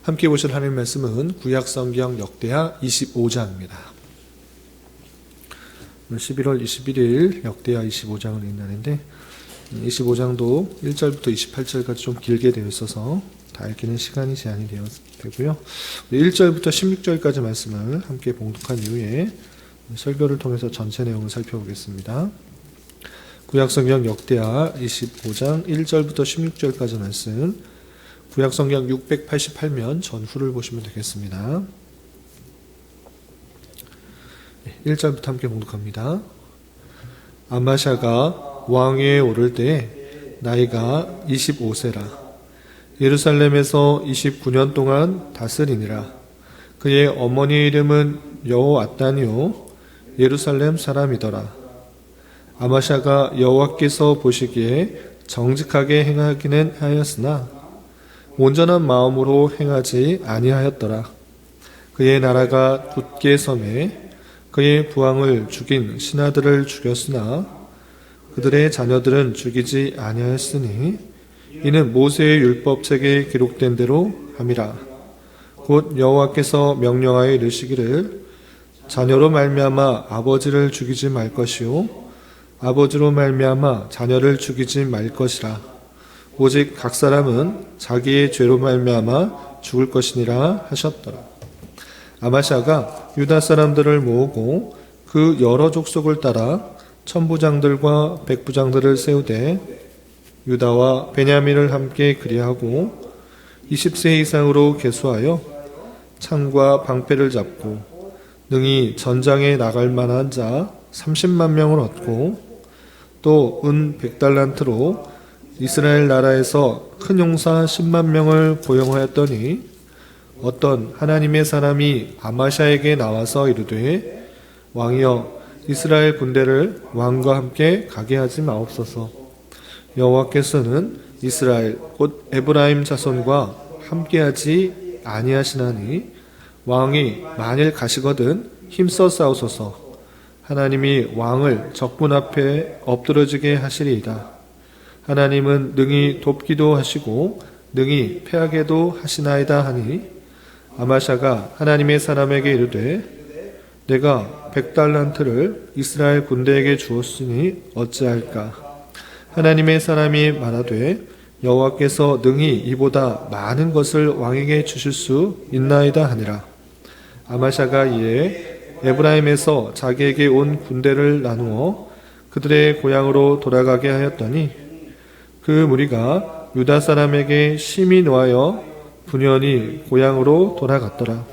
함께 보실 하나님의 말씀은 구약성경 역대하 25장입니다. 11월 21일 역대하 25장을 읽는 날인데 25장도 1절부터 28절까지 좀 길게 되어 있어서 다 읽기는 시간이 제한이 되고요. 1절부터 16절까지 말씀을 함께 봉독한 이후에 설교를 통해서 전체 내용을 살펴보겠습니다. 구약성경 역대하 25장 1절부터 16절까지 말씀, 구약성경 688면 전후를 보시면 되겠습니다. 1절부터 함께 봉독합니다. 아마샤가 왕위에 오를 때에 나이가 25세라. 예루살렘에서 29년 동안 다스리니라. 그의 어머니의 이름은 여호앗단이요 예루살렘 사람이더라. 아마샤가 여호와께서 보시기에 정직하게 행하기는 하였으나 온전한 마음으로 행하지 아니하였더라. 그의 나라가 굳게 섬에 그의 부왕을 죽인 신하들을 죽였으나 그들의 자녀들은 죽이지 아니하였으니 이는 모세의 율법책에 기록된 대로 함이라. 곧 여호와께서 명령하여 이르시기를 자녀로 말미암아 아버지를 죽이지 말 것이요 아버지로 말미암아 자녀를 죽이지 말 것이라. 오직 각 사람은 자기의 죄로 말미암아 죽을 것이니라 하셨더라. 아마샤가 유다 사람들을 모으고 그 여러 족속을 따라 천부장들과 백부장들을 세우되 유다와 베냐민을 함께 그리하고 20세 이상으로 계수하여 창과 방패를 잡고 능히 전장에 나갈 만한 자 30만 명을 얻고 또 은 100달란트로 이스라엘 나라에서 큰 용사 10만 명을 고용하였더니 어떤 하나님의 사람이 아마샤에게 나와서 이르되 왕이여 이스라엘 군대를 왕과 함께 가게 하지 마옵소서. 여호와께서는 이스라엘 곧 에브라임 자손과 함께하지 아니하시나니 왕이 만일 가시거든 힘써 싸우소서. 하나님이 왕을 적군 앞에 엎드러지게 하시리이다. 하나님은 능히 돕기도 하시고 능히 패하게도 하시나이다 하니 아마샤가 하나님의 사람에게 이르되 내가 100달란트를 이스라엘 군대에게 주었으니 어찌할까. 하나님의 사람이 말하되 여호와께서 능히 이보다 많은 것을 왕에게 주실 수 있나이다 하니라. 아마샤가 이에 에브라임에서 자기에게 온 군대를 나누어 그들의 고향으로 돌아가게 하였더니 그 무리가 유다 사람에게 심히 노하여 분연히 고향으로 돌아갔더라.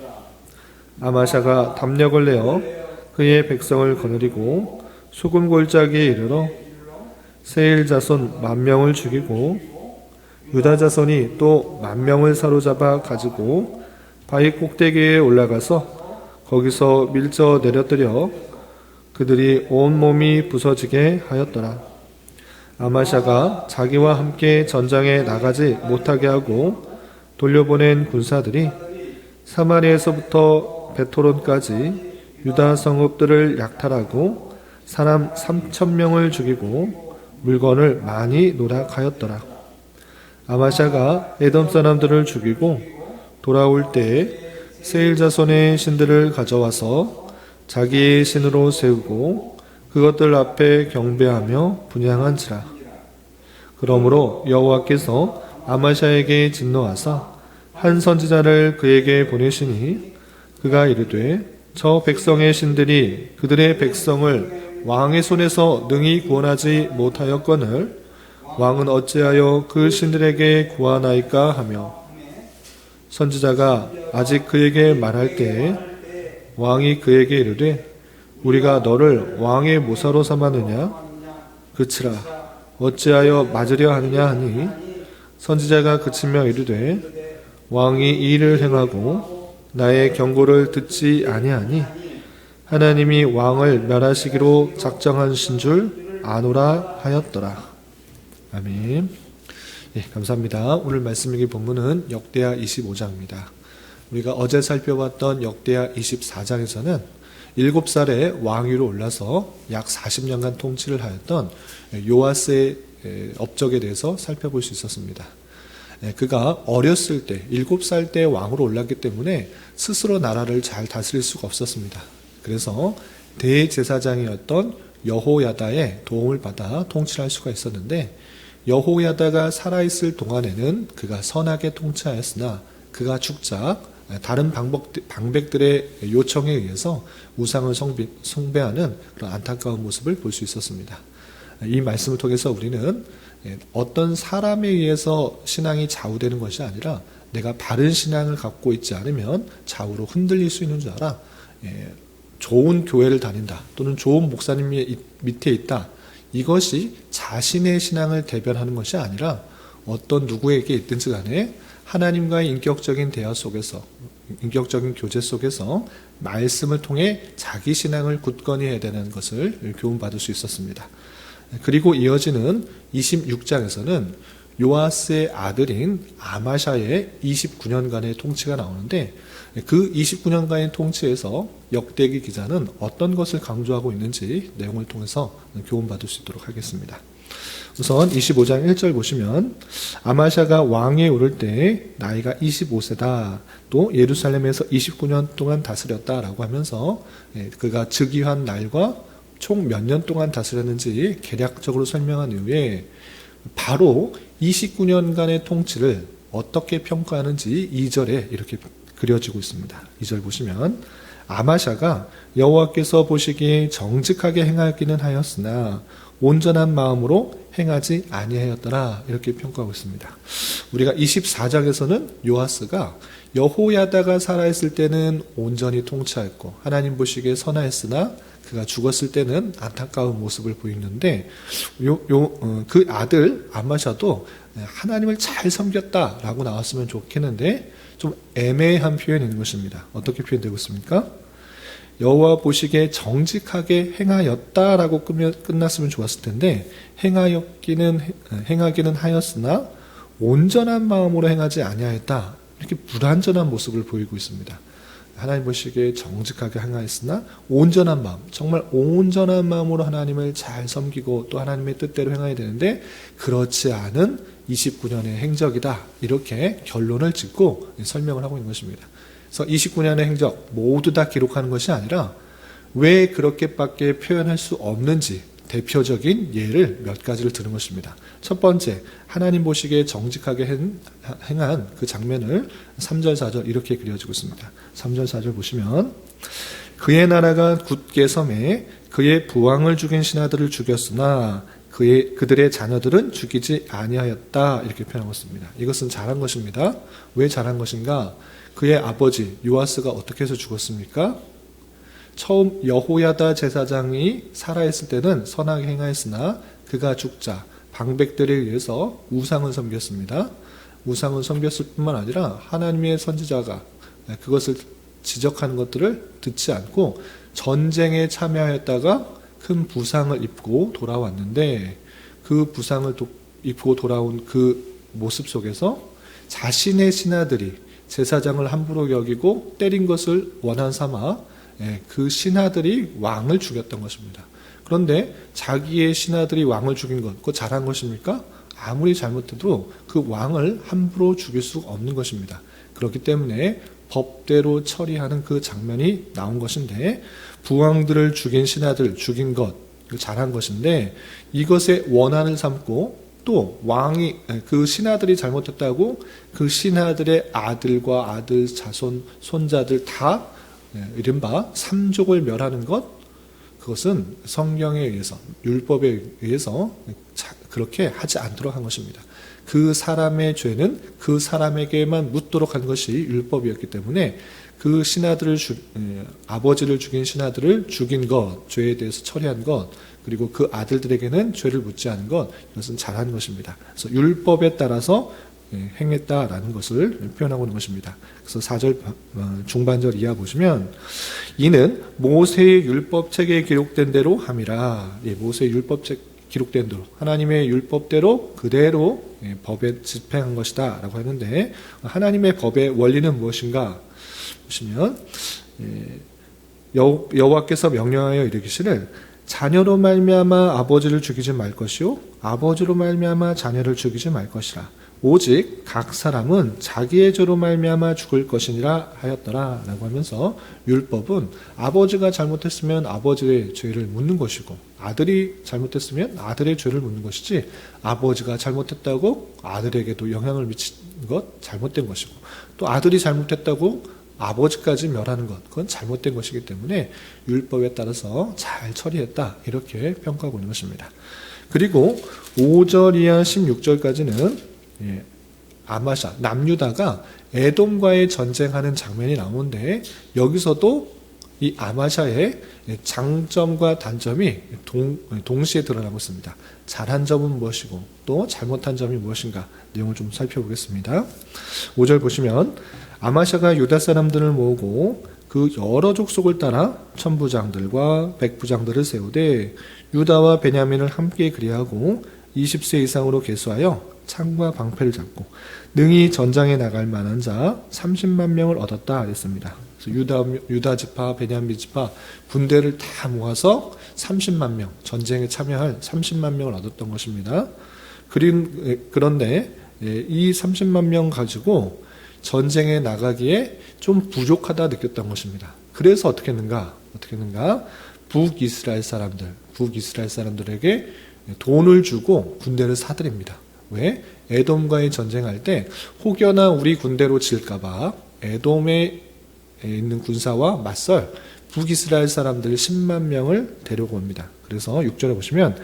아마샤가 담력을 내어 그의 백성을 거느리고 소금 골짜기에 이르러 세일 자손 10,000명을 죽이고 유다 자손이 또 10,000명을 사로잡아 가지고 바위 꼭대기에 올라가서 거기서 밀저 내려뜨려 그들이 온몸이 부서지게 하였더라. 아마샤가 자기와 함께 전장에 나가지 못하게 하고 돌려보낸 군사들이 사마리에서부터 베토론까지 유다 성읍들을 약탈하고 사람 3,000명을 죽이고 물건을 많이 노락하였더라. 아마샤가 에돔 사람들을 죽이고 돌아올 때에 세일 자손의 신들을 가져와서 자기의 신으로 세우고 그것들 앞에 경배하며 분향한지라. 그러므로 여호와께서 아마샤에게 진노하사 한 선지자를 그에게 보내시니 그가 이르되 저 백성의 신들이 그들의 백성을 왕의 손에서 능히 구원하지 못하였거늘 왕은 어찌하여 그 신들에게 구하나이까 하며 선지자가 아직 그에게 말할 때에 왕이 그에게 이르되 우리가 너를 왕의 모사로 삼았느냐? 그치라. 어찌하여 맞으려 하느냐 하니 선지자가 그치며 이르되 왕이 이 일을 행하고 나의 경고를 듣지 아니하니 하나님이 왕을 멸하시기로 작정하신 줄 아노라 하였더라. 아멘. 예, 감사합니다. 오늘 말씀 읽기 본문은 역대하 25장입니다. 우리가 어제 살펴봤던 역대하 24장에서는 7살에 왕위로 올라서 약 40년간 통치를 하였던 요아스의 업적에 대해서 살펴볼 수 있었습니다. 그가 어렸을 때 7살 때 왕으로 올랐기 때문에 스스로 나라를 잘 다스릴 수가 없었습니다. 그래서 대제사장이었던 여호야다의 도움을 받아 통치를 할 수가 있었는데, 여호야다가 살아있을 동안에는 그가 선하게 통치하였으나 그가 죽자 다른 방백들의 요청에 의해서 우상을 숭배하는 그런 안타까운 모습을 볼 수 있었습니다. 이 말씀을 통해서 우리는 어떤 사람에 의해서 신앙이 좌우되는 것이 아니라 내가 바른 신앙을 갖고 있지 않으면 좌우로 흔들릴 수 있는 줄 알아. 좋은 교회를 다닌다, 또는 좋은 목사님 밑에 있다, 이것이 자신의 신앙을 대변하는 것이 아니라 어떤 누구에게 있든지 간에 하나님과의 인격적인 대화 속에서, 인격적인 교제 속에서 말씀을 통해 자기 신앙을 굳건히 해야 되는 것을 교훈받을 수 있었습니다. 그리고 이어지는 26장에서는 요아스의 아들인 아마샤의 29년간의 통치가 나오는데, 그 29년간의 통치에서 역대기 기자는 어떤 것을 강조하고 있는지 내용을 통해서 교훈받을 수 있도록 하겠습니다. 우선 25장 1절 보시면, 아마샤가 왕에 오를 때 나이가 25세다. 또 예루살렘에서 29년 동안 다스렸다라고 하면서 그가 즉위한 날과 총 몇 년 동안 다스렸는지 개략적으로 설명한 이후에 바로 29년간의 통치를 어떻게 평가하는지 2절에 이렇게 그려지고 있습니다. 2절 보시면, 아마샤가 여호와께서 보시기에 정직하게 행하기는 하였으나 온전한 마음으로 행하지 아니하였더라, 이렇게 평가하고 있습니다. 우리가 24장에서는 요아스가 여호야다가 살아있을 때는 온전히 통치하였고 하나님 보시기에 선하였으나 그가 죽었을 때는 안타까운 모습을 보이는데, 그 아들 아마샤도 하나님을 잘 섬겼다라고 나왔으면 좋겠는데 좀 애매한 표현인 것입니다. 어떻게 표현되고 있습니까? 여호와 보시기에 정직하게 행하였다라고 끝났으면 좋았을 텐데, 행하기는 하였으나 온전한 마음으로 행하지 아니하였다, 이렇게 불완전한 모습을 보이고 있습니다. 하나님 보시기에 정직하게 행하였으나 온전한 마음, 정말 온전한 마음으로 하나님을 잘 섬기고 또 하나님의 뜻대로 행해야 되는데 그렇지 않은 29년의 행적이다, 이렇게 결론을 짓고 설명을 하고 있는 것입니다. 그래서 29년의 행적 모두 다 기록하는 것이 아니라 왜 그렇게밖에 표현할 수 없는지 대표적인 예를 몇 가지를 드는 것입니다. 첫 번째, 하나님 보시기에 정직하게 행한 그 장면을 3절 4절 이렇게 그려지고 있습니다. 3절 4절 보시면, 그의 나라가 굳게 섬에 그의 부왕을 죽인 신하들을 죽였으나 그들의 자녀들은 죽이지 아니하였다, 이렇게 표현하고 있습니다. 이것은 잘한 것입니다. 왜 잘한 것인가? 그의 아버지 요아스가 어떻게 해서 죽었습니까? 처음 여호야다 제사장이 살아있을 때는 선하게 행하였으나 그가 죽자 방백들에 의해서 우상을 섬겼습니다. 우상을 섬겼을 뿐만 아니라 하나님의 선지자가 그것을 지적하는 것들을 듣지 않고 전쟁에 참여하였다가 큰 부상을 입고 돌아왔는데, 그 부상을 입고 돌아온 그 모습 속에서 자신의 신하들이 제사장을 함부로 여기고 때린 것을 원한 삼아 그 신하들이 왕을 죽였던 것입니다. 그런데 자기의 신하들이 왕을 죽인 것, 그거 잘한 것입니까? 아무리 잘못해도 그 왕을 함부로 죽일 수 없는 것입니다. 그렇기 때문에 법대로 처리하는 그 장면이 나온 것인데, 부왕들을 죽인 신하들 죽인 것, 잘한 것인데 이것에 원한을 삼고 또 왕이, 그 신하들이 잘못했다고 그 신하들의 아들과 아들 자손 손자들 다 이른바 삼족을 멸하는 것, 그것은 성경에 의해서, 율법에 의해서 그렇게 하지 않도록 한 것입니다. 그 사람의 죄는 그 사람에게만 묻도록 한 것이 율법이었기 때문에 그 신하들을 아버지를 죽인 신하들을 죽인 것, 죄에 대해서 처리한 것, 그리고 그 아들들에게는 죄를 묻지 않은 것, 이것은 잘한 것입니다. 그래서 율법에 따라서 행했다라는 것을 표현하고 있는 것입니다. 그래서 4절 중반절 이하 보시면, 이는 모세의 율법책에 기록된 대로 함이라. 모세의 율법책 기록된 대로, 하나님의 율법대로 그대로 법에 집행한 것이다 라고 하는데, 하나님의 법의 원리는 무엇인가 보시면, 여호와께서 명령하여 이르기를 자녀로 말미암아 아버지를 죽이지 말 것이요 아버지로 말미암아 자녀를 죽이지 말 것이라. 오직 각 사람은 자기의 죄로 말미암아 죽을 것이니라 하였더라 라고 하면서 율법은 아버지가 잘못했으면 아버지의 죄를 묻는 것이고 아들이 잘못했으면 아들의 죄를 묻는 것이지 아버지가 잘못했다고 아들에게도 영향을 미치는 것 잘못된 것이고 또 아들이 잘못했다고 아버지까지 멸하는 것 그건 잘못된 것이기 때문에 율법에 따라서 잘 처리했다 이렇게 평가하고 있는 것입니다. 그리고 5절 이하 16절까지는 아마샤, 남유다가 에돔과의 전쟁하는 장면이 나오는데 여기서도 이 아마샤의 장점과 단점이 동시에 드러나고 있습니다. 잘한 점은 무엇이고 또 잘못한 점이 무엇인가 내용을 좀 살펴보겠습니다. 5절 보시면 아마샤가 유다 사람들을 모으고 그 여러 족속을 따라 천부장들과 백부장들을 세우되 유다와 베냐민을 함께 그리하고 20세 이상으로 계수하여 창과 방패를 잡고 능히 전장에 나갈 만한 자 30만 명을 얻었다 그랬습니다. 그래서 유다 지파, 베냐민 지파 군대를 다 모아서 30만 명 전쟁에 참여할 30만 명을 얻었던 것입니다. 그런데 이 30만 명 가지고 전쟁에 나가기에 좀 부족하다 느꼈던 것입니다. 그래서 어떻게 했는가? 북이스라엘 사람들에게 돈을 주고 군대를 사들입니다. 왜? 에돔과의 전쟁할 때 혹여나 우리 군대로 질까봐 에돔에 있는 군사와 맞설 북이스라엘 사람들 10만 명을 데려옵니다. 그래서 6절에 보시면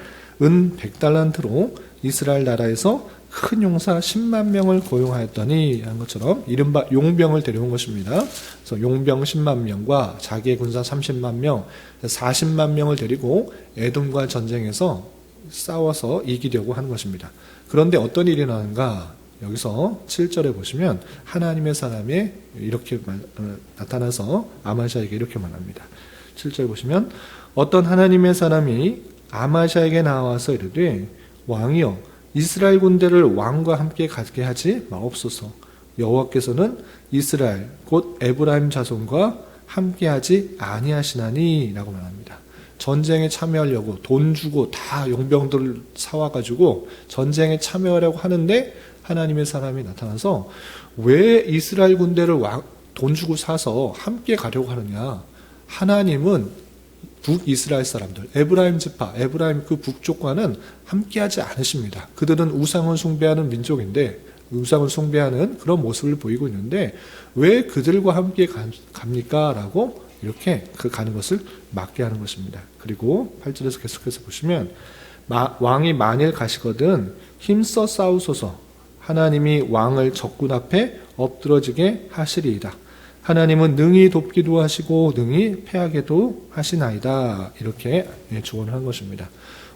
은 100달란트로 이스라엘 나라에서 큰 용사 10만 명을 고용하였더니 한 것처럼 이른바 용병을 데려온 것입니다. 그래서 용병 10만 명과 자기의 군사 30만 명, 40만 명을 데리고 에돔과 전쟁에서 싸워서 이기려고 하는 것입니다. 그런데 어떤 일이 나는가? 여기서 7절에 보시면 하나님의 사람이 이렇게 나타나서 아마샤에게 이렇게 말합니다. 7절 보시면 어떤 하나님의 사람이 아마샤에게 나와서 이르되 왕이여 이스라엘 군대를 왕과 함께 가게 하지 마옵소서. 여호와께서는 이스라엘 곧 에브라임 자손과 함께하지 아니하시나니 라고 말합니다. 전쟁에 참여하려고 돈 주고 다 용병들을 사와가지고 전쟁에 참여하려고 하는데 하나님의 사람이 나타나서 왜 이스라엘 군대를 돈 주고 사서 함께 가려고 하느냐? 하나님은 북이스라엘 사람들, 에브라임 지파, 에브라임 그 북쪽과는 함께하지 않으십니다. 그들은 우상을 숭배하는 민족인데 우상을 숭배하는 그런 모습을 보이고 있는데 왜 그들과 함께 갑니까? 라고 이렇게 그 가는 것을 막게 하는 것입니다. 그리고 8절에서 계속해서 보시면 왕이 만일 가시거든 힘써 싸우소서. 하나님이 왕을 적군 앞에 엎드러지게 하시리이다. 하나님은 능히 돕기도 하시고 능히 패하게도 하시나이다. 이렇게 조언을 한 것입니다.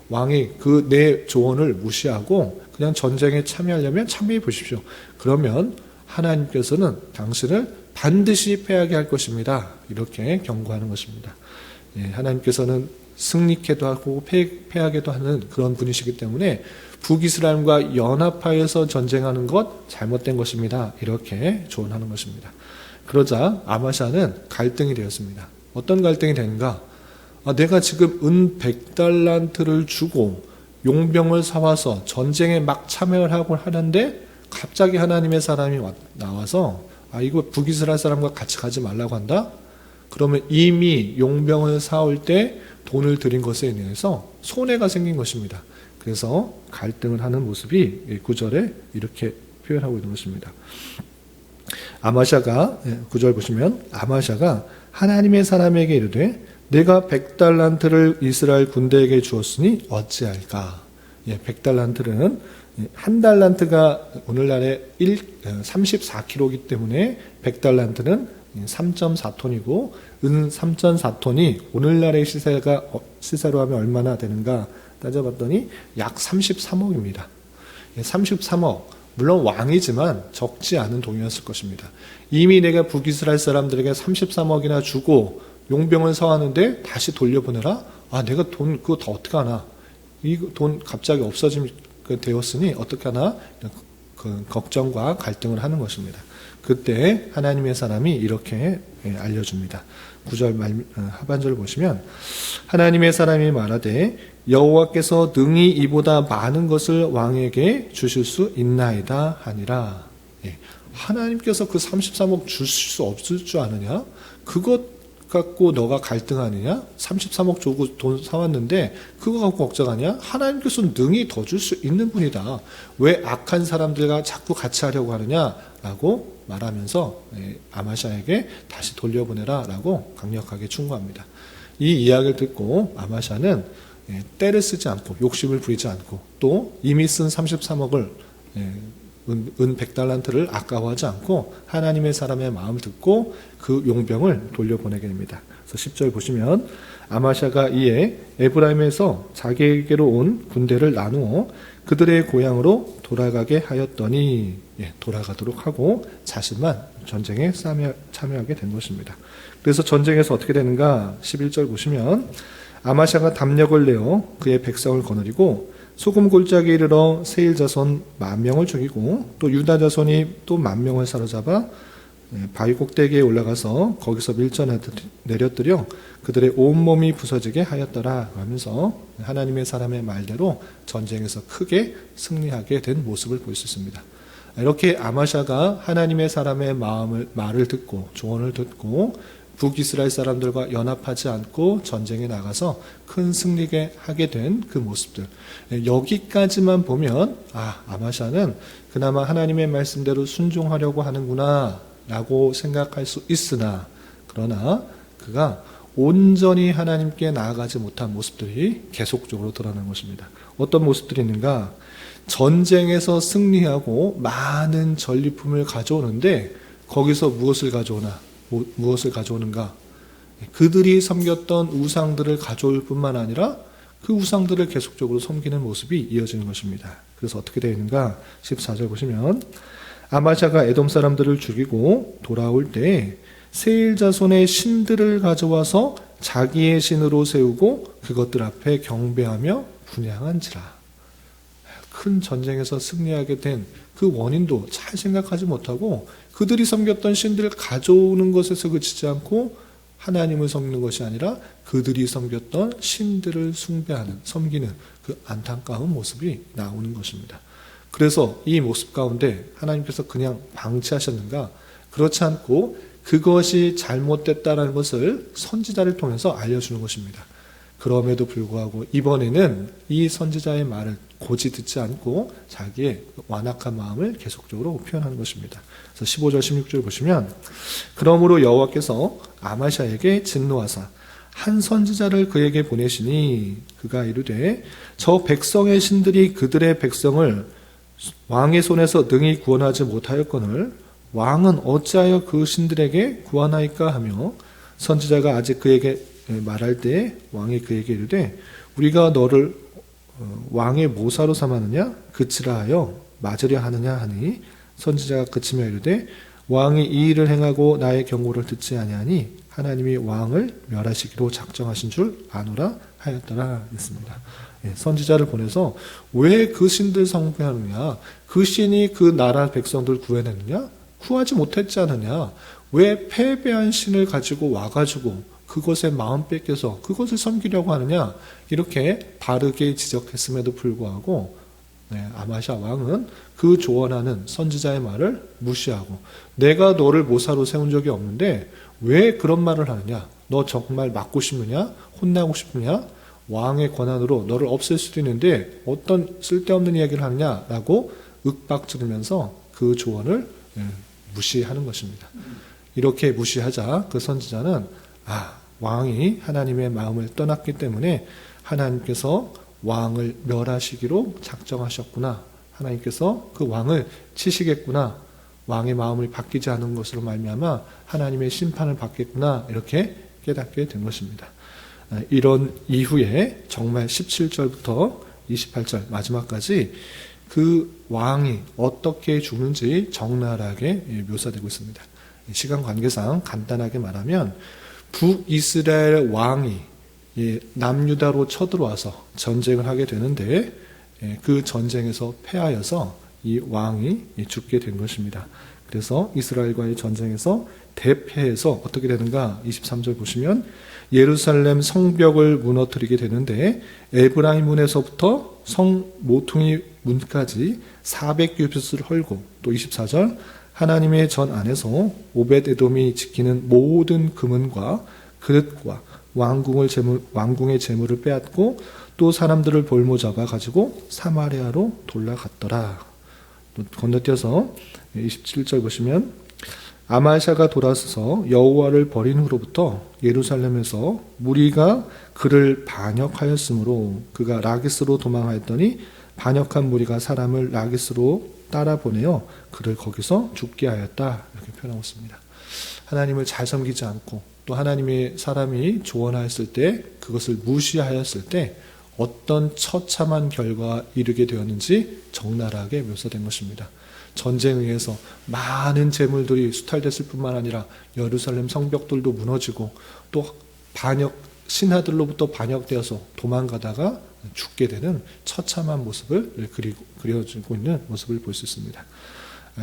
왕이 그 내 조언을 무시하고 그냥 전쟁에 참여하려면 참여해 보십시오. 그러면 하나님께서는 당신을 반드시 패하게 할 것입니다. 이렇게 경고하는 것입니다. 하나님께서는 승리케도 하고 패하게도 하는 그런 분이시기 때문에 북이스라엘과 연합하여서 전쟁하는 것 잘못된 것입니다. 이렇게 조언하는 것입니다. 그러자 아마샤는 갈등이 되었습니다. 어떤 갈등이 되는가? 내가 지금 은 100달란트를 주고 용병을 사와서 전쟁에 막 참여를 하고 하는데 갑자기 하나님의 사람이 나와서 이거 북이스라엘 사람과 같이 가지 말라고 한다? 그러면 이미 용병을 사올 때 돈을 들인 것에 인해서 손해가 생긴 것입니다. 그래서 갈등을 하는 모습이 9절에 이렇게 표현하고 있는 것입니다. 아마샤가 9절 보시면 아마샤가 하나님의 사람에게 이르되 내가 100달란트를 이스라엘 군대에게 주었으니 어찌할까? 100달란트는 한 달란트가 오늘날에 34kg이기 때문에 100달란트는 3.4톤이고 은 3.4톤이 오늘날의 시세로 하면 얼마나 되는가 따져봤더니 약 33억입니다. 33억. 물론 왕이지만 적지 않은 돈이었을 것입니다. 이미 내가 북이스라엘 사람들에게 33억이나 주고 용병을 사왔는데 다시 돌려보내라? 내가 돈 그거 다 어떻게 하나? 이 돈 갑자기 없어지게 되었으니 어떻게 하나? 그 걱정과 갈등을 하는 것입니다. 그때 하나님의 사람이 이렇게 알려줍니다. 9절 하반절을 보시면 하나님의 사람이 말하되 여호와께서 능히 이보다 많은 것을 왕에게 주실 수 있나이다 하니라. 하나님께서 그 33억 주실 수 없을 줄 아느냐? 그것 갖고 너가 갈등하느냐? 33억 주고 돈 사왔는데 그거 갖고 걱정하냐? 하나님께서 능히 더 줄 수 있는 분이다. 왜 악한 사람들과 자꾸 같이 하려고 하느냐? 라고 말하면서 아마샤에게 다시 돌려보내라 라고 강력하게 충고합니다. 이 이야기를 듣고 아마샤는 때를 쓰지 않고 욕심을 부리지 않고 또 이미 쓴 33억을 은 100달란트를 아까워하지 않고 하나님의 사람의 마음을 듣고 그 용병을 돌려보내게 됩니다. 그래서 10절 보시면 아마샤가 이에 에브라임에서 자기에게로 온 군대를 나누어 그들의 고향으로 돌아가게 하였더니 돌아가도록 하고 자신만 전쟁에 참여하게 된 것입니다. 그래서 전쟁에서 어떻게 되는가? 11절 보시면 아마샤가 담력을 내어 그의 백성을 거느리고 소금 골짜기에 이르러 세일 자손 10,000명을 죽이고 또 유다 자손이 또 10,000명을 사로잡아 바위 꼭대기에 올라가서 거기서 밀전에 내려뜨려 그들의 온몸이 부서지게 하였더라 하면서 하나님의 사람의 말대로 전쟁에서 크게 승리하게 된 모습을 볼 수 있습니다. 이렇게 아마샤가 하나님의 사람의 말을 듣고 조언을 듣고 북이스라엘 사람들과 연합하지 않고 전쟁에 나가서 큰 승리게 하게 된 그 모습들, 여기까지만 보면 아마샤는 그나마 하나님의 말씀대로 순종하려고 하는구나 라고 생각할 수 있으나 그러나 그가 온전히 하나님께 나아가지 못한 모습들이 계속적으로 드러나는 것입니다. 어떤 모습들이 있는가? 전쟁에서 승리하고 많은 전리품을 가져오는데 거기서 무엇을 가져오는가? 그들이 섬겼던 우상들을 가져올 뿐만 아니라 그 우상들을 계속적으로 섬기는 모습이 이어지는 것입니다. 그래서 어떻게 되어 있는가? 14절 보시면 아마샤가 에돔 사람들을 죽이고 돌아올 때 세일 자손의 신들을 가져와서 자기의 신으로 세우고 그것들 앞에 경배하며 분향한지라. 큰 전쟁에서 승리하게 된 그 원인도 잘 생각하지 못하고 그들이 섬겼던 신들을 가져오는 것에서 그치지 않고 하나님을 섬기는 것이 아니라 그들이 섬겼던 신들을 섬기는 그 안타까운 모습이 나오는 것입니다. 그래서 이 모습 가운데 하나님께서 그냥 방치하셨는가? 그렇지 않고 그것이 잘못됐다는 것을 선지자를 통해서 알려주는 것입니다. 그럼에도 불구하고 이번에는 이 선지자의 말을 고지 듣지 않고 자기의 완악한 마음을 계속적으로 표현하는 것입니다. 그래서 15절 16절 보시면 그러므로 여호와께서 아마샤에게 진노하사 한 선지자를 그에게 보내시니 그가 이르되 저 백성의 신들이 그들의 백성을 왕의 손에서 능히 구원하지 못하였거늘 왕은 어찌하여 그 신들에게 구하나이까 하며 선지자가 아직 그에게 말할 때 왕이 그에게 이르되 우리가 너를 왕의 모사로 삼았느냐 그치라 하여 맞으려 하느냐 하니 선지자가 그치며 이르되 왕이 이 일을 행하고 나의 경고를 듣지 아니하니 하나님이 왕을 멸하시기로 작정하신 줄 아노라 하였더라 했습니다. 선지자를 보내서 왜 그 신들 숭배하느냐? 그 신이 그 나라 백성들 구해내느냐? 구하지 못했지 않느냐? 왜 패배한 신을 가지고 와가지고 그것에 마음 뺏겨서 그것을 섬기려고 하느냐? 이렇게 바르게 지적했음에도 불구하고 아마샤 왕은 그 조언하는 선지자의 말을 무시하고 내가 너를 모사로 세운 적이 없는데 왜 그런 말을 하느냐? 너 정말 맞고 싶느냐? 혼나고 싶느냐? 왕의 권한으로 너를 없앨 수도 있는데 어떤 쓸데없는 이야기를 하느냐라고 윽박지르면서 그 조언을 무시하는 것입니다. 이렇게 무시하자 그 선지자는 왕이 하나님의 마음을 떠났기 때문에 하나님께서 왕을 멸하시기로 작정하셨구나. 하나님께서 그 왕을 치시겠구나. 왕의 마음을 바뀌지 않은 것으로 말미암아 하나님의 심판을 받겠구나. 이렇게 깨닫게 된 것입니다. 이런 이후에 정말 17절부터 28절 마지막까지 그 왕이 어떻게 죽는지 적나라하게 묘사되고 있습니다. 시간 관계상 간단하게 말하면 북이스라엘 왕이 남유다로 쳐들어와서 전쟁을 하게 되는데 그 전쟁에서 패하여서 이 왕이 죽게 된 것입니다. 그래서 이스라엘과의 전쟁에서 대패해서 어떻게 되는가? 23절 보시면 예루살렘 성벽을 무너뜨리게 되는데 에브라임 문에서부터 성 모퉁이 문까지 400규빗을 헐고, 또 24절 하나님의 전 안에서 오벳에돔이 지키는 모든 금은과 그릇과 왕궁의 재물을 빼앗고 또 사람들을 볼모 잡아 가지고 사마리아로 돌아갔더라. 또 건너뛰어서 27절 보시면 아마샤가 돌아서서 여호와를 버린 후로부터 예루살렘에서 무리가 그를 반역하였으므로 그가 라기스로 도망하였더니 반역한 무리가 사람을 라기스로 따라 보내어 그를 거기서 죽게 하였다. 이렇게 표현하고 있습니다. 하나님을 잘 섬기지 않고 또 하나님의 사람이 조언하였을 때 그것을 무시하였을 때 어떤 처참한 결과에 이르게 되었는지 적나라하게 묘사된 것입니다. 전쟁에 의해서 많은 재물들이 수탈됐을 뿐만 아니라 예루살렘 성벽들도 무너지고 또 신하들로부터 반역되어서 도망가다가 죽게 되는 처참한 모습을 그려주고 있는 모습을 볼 수 있습니다.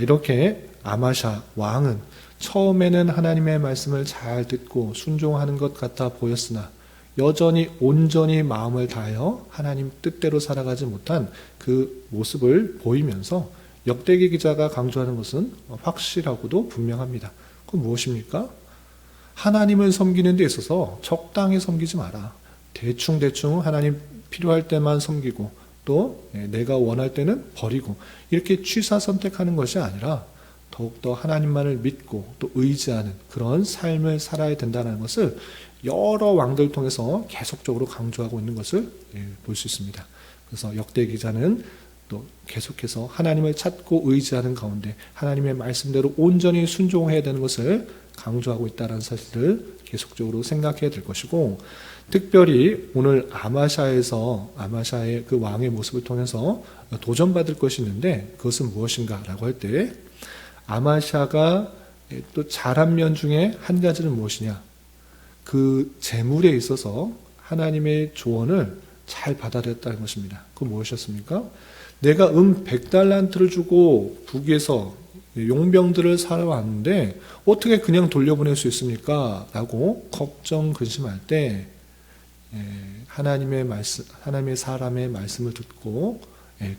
이렇게 아마샤 왕은 처음에는 하나님의 말씀을 잘 듣고 순종하는 것 같아 보였으나 여전히 온전히 마음을 다하여 하나님 뜻대로 살아가지 못한 그 모습을 보이면서 역대기 기자가 강조하는 것은 확실하고도 분명합니다. 그건 무엇입니까? 하나님을 섬기는 데 있어서 적당히 섬기지 마라. 대충 하나님 필요할 때만 섬기고 또 내가 원할 때는 버리고 이렇게 취사 선택하는 것이 아니라 더욱더 하나님만을 믿고 또 의지하는 그런 삶을 살아야 된다는 것을 여러 왕들 통해서 계속적으로 강조하고 있는 것을 볼 수 있습니다. 그래서 역대 기자는 또 계속해서 하나님을 찾고 의지하는 가운데 하나님의 말씀대로 온전히 순종해야 되는 것을 강조하고 있다는 사실을 계속적으로 생각해야 될 것이고, 특별히 오늘 아마샤의 그 왕의 모습을 통해서 도전받을 것이 있는데 그것은 무엇인가라고 할 때 아마샤가 또 잘한 면 중에 한 가지는 무엇이냐? 그 재물에 있어서 하나님의 조언을 잘 받아들였다는 것입니다. 그건 무엇이었습니까? 내가 100달란트를 주고 북에서 용병들을 사러왔는데 어떻게 그냥 돌려보낼 수 있습니까? 라고 걱정 근심할 때 하나님의 사람의 말씀을 듣고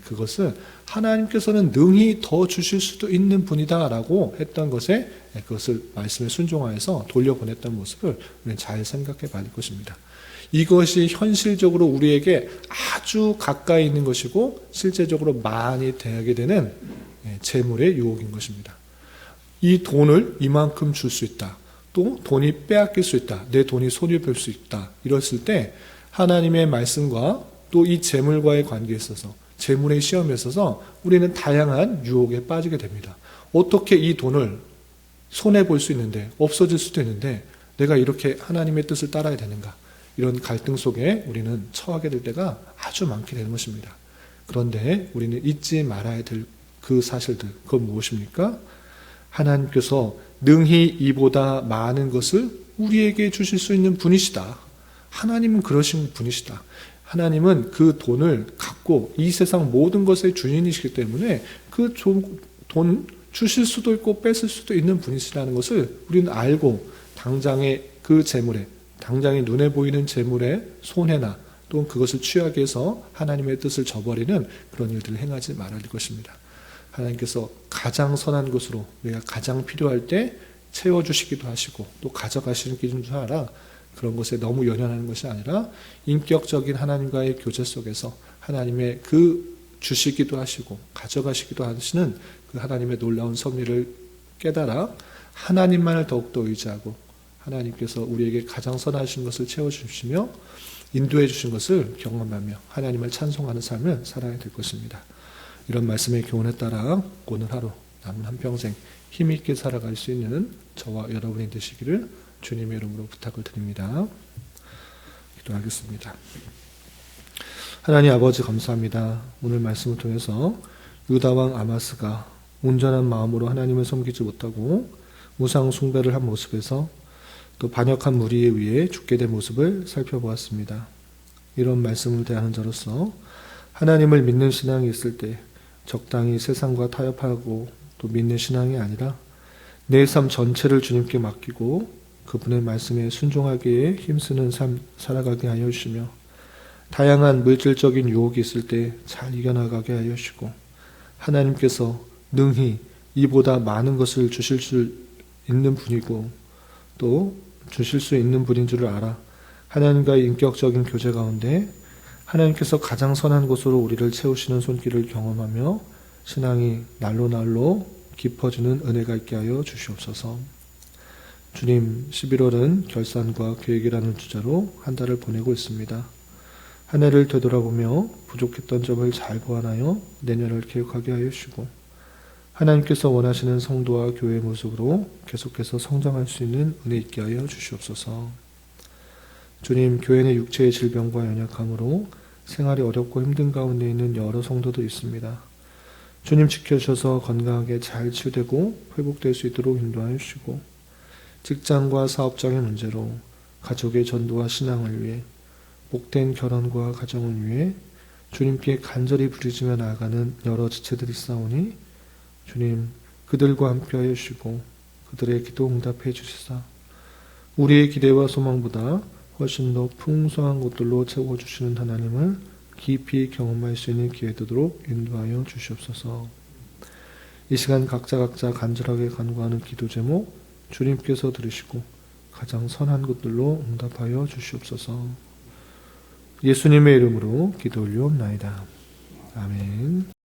그것을 하나님께서는 능히 더 주실 수도 있는 분이다 라고 했던 것에 그것을 말씀에 순종하여서 돌려보냈던 모습을 우리는 잘 생각해 봐야 할 것입니다. 이것이 현실적으로 우리에게 아주 가까이 있는 것이고 실제적으로 많이 대하게 되는 재물의 유혹인 것입니다. 이 돈을 이만큼 줄 수 있다. 또 돈이 빼앗길 수 있다. 내 돈이 손이 볼 수 있다. 이랬을 때 하나님의 말씀과 또 이 재물과의 관계에 있어서 재물의 시험에 있어서 우리는 다양한 유혹에 빠지게 됩니다. 어떻게 이 돈을 손해볼 수 있는데 없어질 수도 있는데 내가 이렇게 하나님의 뜻을 따라야 되는가? 이런 갈등 속에 우리는 처하게 될 때가 아주 많게 되는 것입니다. 그런데 우리는 잊지 말아야 될 그 사실들, 그건 무엇입니까? 하나님께서 능히 이보다 많은 것을 우리에게 주실 수 있는 분이시다. 하나님은 그러신 분이시다. 하나님은 그 돈을 갖고 이 세상 모든 것의 주인이시기 때문에 그 돈 주실 수도 있고 뺏을 수도 있는 분이시라는 것을 우리는 알고 당장의 그 재물에, 당장의 눈에 보이는 재물의 손해나 또 그것을 취하기 위해서 하나님의 뜻을 저버리는 그런 일들을 행하지 말아야 할 것입니다. 하나님께서 가장 선한 것으로 우리가 가장 필요할 때 채워주시기도 하시고 또 가져가시는 기준도 알아 그런 것에 너무 연연하는 것이 아니라 인격적인 하나님과의 교제 속에서 하나님의 그 주시기도 하시고 가져가시기도 하시는 그 하나님의 놀라운 섭리를 깨달아 하나님만을 더욱더 의지하고 하나님께서 우리에게 가장 선하신 것을 채워주시며 인도해 주신 것을 경험하며 하나님을 찬송하는 삶을 살아야 될 것입니다. 이런 말씀의 교훈에 따라 오늘 하루 남은 한평생 힘있게 살아갈 수 있는 저와 여러분이 되시기를 주님의 이름으로 부탁을 드립니다. 기도하겠습니다. 하나님 아버지 감사합니다. 오늘 말씀을 통해서 유다왕 아마스가 온전한 마음으로 하나님을 섬기지 못하고 우상 숭배를 한 모습에서 또 반역한 무리에 의해 죽게 된 모습을 살펴보았습니다. 이런 말씀을 대하는 자로서 하나님을 믿는 신앙이 있을 때 적당히 세상과 타협하고 또 믿는 신앙이 아니라 내 삶 전체를 주님께 맡기고 그분의 말씀에 순종하기에 힘쓰는 삶 살아가게 하여 주시며 다양한 물질적인 유혹이 있을 때 잘 이겨나가게 하여 주시고 하나님께서 능히 이보다 많은 것을 주실 수 있는 분이고 또 주실 수 있는 분인 줄을 알아 하나님과의 인격적인 교제 가운데 하나님께서 가장 선한 곳으로 우리를 채우시는 손길을 경험하며 신앙이 날로 날로 깊어지는 은혜가 있게 하여 주시옵소서. 주님, 11월은 결산과 계획이라는 주제로 한 달을 보내고 있습니다. 한 해를 되돌아보며 부족했던 점을 잘 보완하여 내년을 계획하게 하여 주시고 하나님께서 원하시는 성도와 교회의 모습으로 계속해서 성장할 수 있는 은혜 있게 하여 주시옵소서. 주님, 교회 내 육체의 질병과 연약함으로 생활이 어렵고 힘든 가운데 있는 여러 성도도 있습니다. 주님 지켜주셔서 건강하게 잘 치유되고 회복될 수 있도록 인도하여 주시고 직장과 사업장의 문제로 가족의 전도와 신앙을 위해 복된 결혼과 가정을 위해 주님께 간절히 부르짖며 나아가는 여러 지체들이 있사오니 주님 그들과 함께하여 주시고 그들의 기도 응답해 주시사 우리의 기대와 소망보다 훨씬 더 풍성한 것들로 채워주시는 하나님을 깊이 경험할 수 있는 기회 되도록 인도하여 주시옵소서. 이 시간 각자 간절하게 간구하는 기도 제목 주님께서 들으시고 가장 선한 것들로 응답하여 주시옵소서. 예수님의 이름으로 기도 올리옵나이다. 아멘.